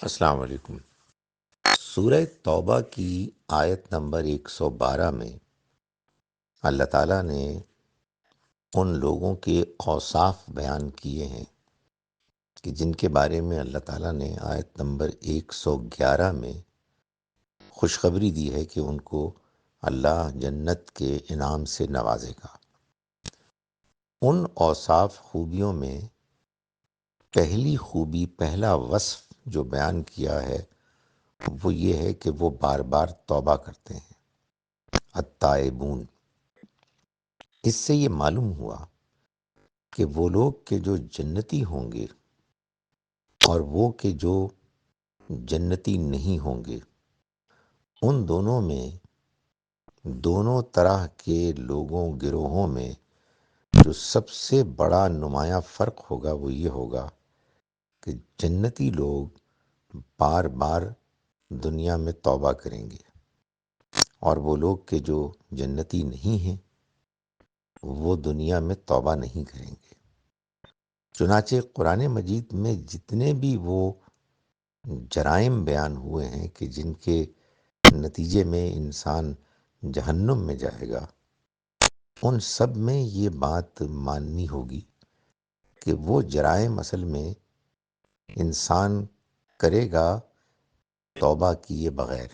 السلام علیکم۔ سورہ توبہ کی آیت نمبر 112 میں اللہ تعالیٰ نے ان لوگوں کے اوصاف بیان کیے ہیں کہ جن کے بارے میں اللہ تعالیٰ نے آیت نمبر 111 میں خوشخبری دی ہے کہ ان کو اللہ جنت کے انعام سے نوازے گا۔ ان اوصاف خوبیوں میں پہلی خوبی، پہلا وصف جو بیان کیا ہے وہ یہ ہے کہ وہ بار بار توبہ کرتے ہیں، التائبون۔ اس سے یہ معلوم ہوا کہ وہ لوگ کہ جو جنتی ہوں گے اور وہ کہ جو جنتی نہیں ہوں گے، ان دونوں میں، دونوں طرح کے لوگوں گروہوں میں جو سب سے بڑا نمایاں فرق ہوگا وہ یہ ہوگا کہ جنتی لوگ بار بار دنیا میں توبہ کریں گے، اور وہ لوگ کہ جو جنتی نہیں ہیں وہ دنیا میں توبہ نہیں کریں گے۔ چنانچہ قرآن مجید میں جتنے بھی وہ جرائم بیان ہوئے ہیں کہ جن کے نتیجے میں انسان جہنم میں جائے گا، ان سب میں یہ بات ماننی ہوگی کہ وہ جرائم اصل میں انسان کرے گا توبہ کیے بغیر۔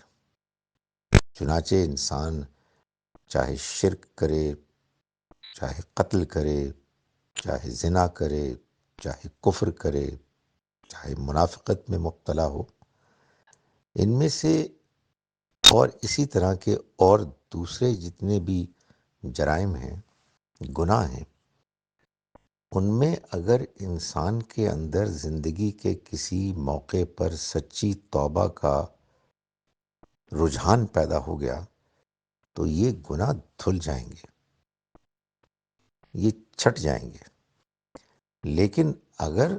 چنانچہ انسان چاہے شرک کرے، چاہے قتل کرے، چاہے زنا کرے، چاہے کفر کرے، چاہے منافقت میں مبتلا ہو، ان میں سے اور اسی طرح کے اور دوسرے جتنے بھی جرائم ہیں، گناہ ہیں، ان میں اگر انسان کے اندر زندگی کے کسی موقع پر سچی توبہ کا رجحان پیدا ہو گیا تو یہ گناہ دھل جائیں گے، یہ چھٹ جائیں گے۔ لیکن اگر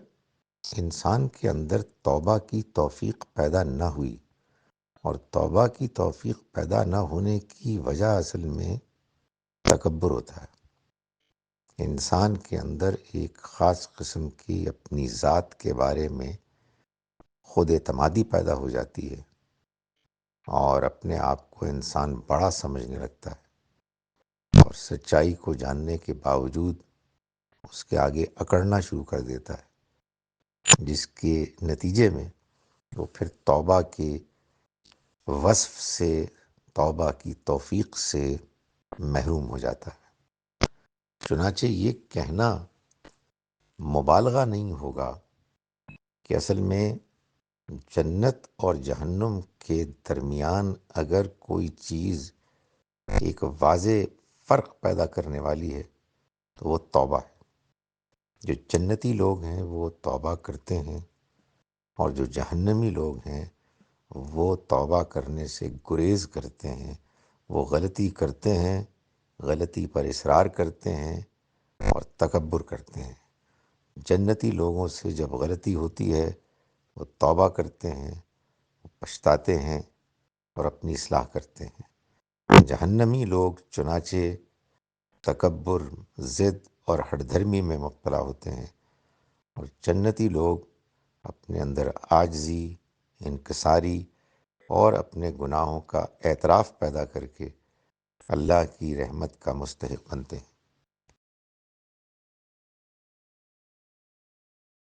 انسان کے اندر توبہ کی توفیق پیدا نہ ہوئی، اور توبہ کی توفیق پیدا نہ ہونے کی وجہ اصل میں تکبر ہوتا ہے۔ انسان کے اندر ایک خاص قسم کی اپنی ذات کے بارے میں خود اعتمادی پیدا ہو جاتی ہے، اور اپنے آپ کو انسان بڑا سمجھنے لگتا ہے، اور سچائی کو جاننے کے باوجود اس کے آگے اکڑنا شروع کر دیتا ہے، جس کے نتیجے میں وہ پھر توبہ کے وصف سے، توبہ کی توفیق سے محروم ہو جاتا ہے۔ چنانچہ یہ کہنا مبالغہ نہیں ہوگا کہ اصل میں جنت اور جہنم کے درمیان اگر کوئی چیز ایک واضح فرق پیدا کرنے والی ہے تو وہ توبہ ہے۔ جو جنتی لوگ ہیں وہ توبہ کرتے ہیں، اور جو جہنمی لوگ ہیں وہ توبہ کرنے سے گریز کرتے ہیں، وہ غلطی کرتے ہیں، غلطی پر اصرار کرتے ہیں اور تکبر کرتے ہیں۔ جنتی لوگوں سے جب غلطی ہوتی ہے وہ توبہ کرتے ہیں، وہ پچھتاتے ہیں اور اپنی اصلاح کرتے ہیں۔ جہنمی لوگ چنانچہ تکبر، ضد اور ہٹ دھرمی میں مبتلا ہوتے ہیں، اور جنتی لوگ اپنے اندر عاجزی، انکساری اور اپنے گناہوں کا اعتراف پیدا کر کے اللہ کی رحمت کا مستحق بنتے ہیں۔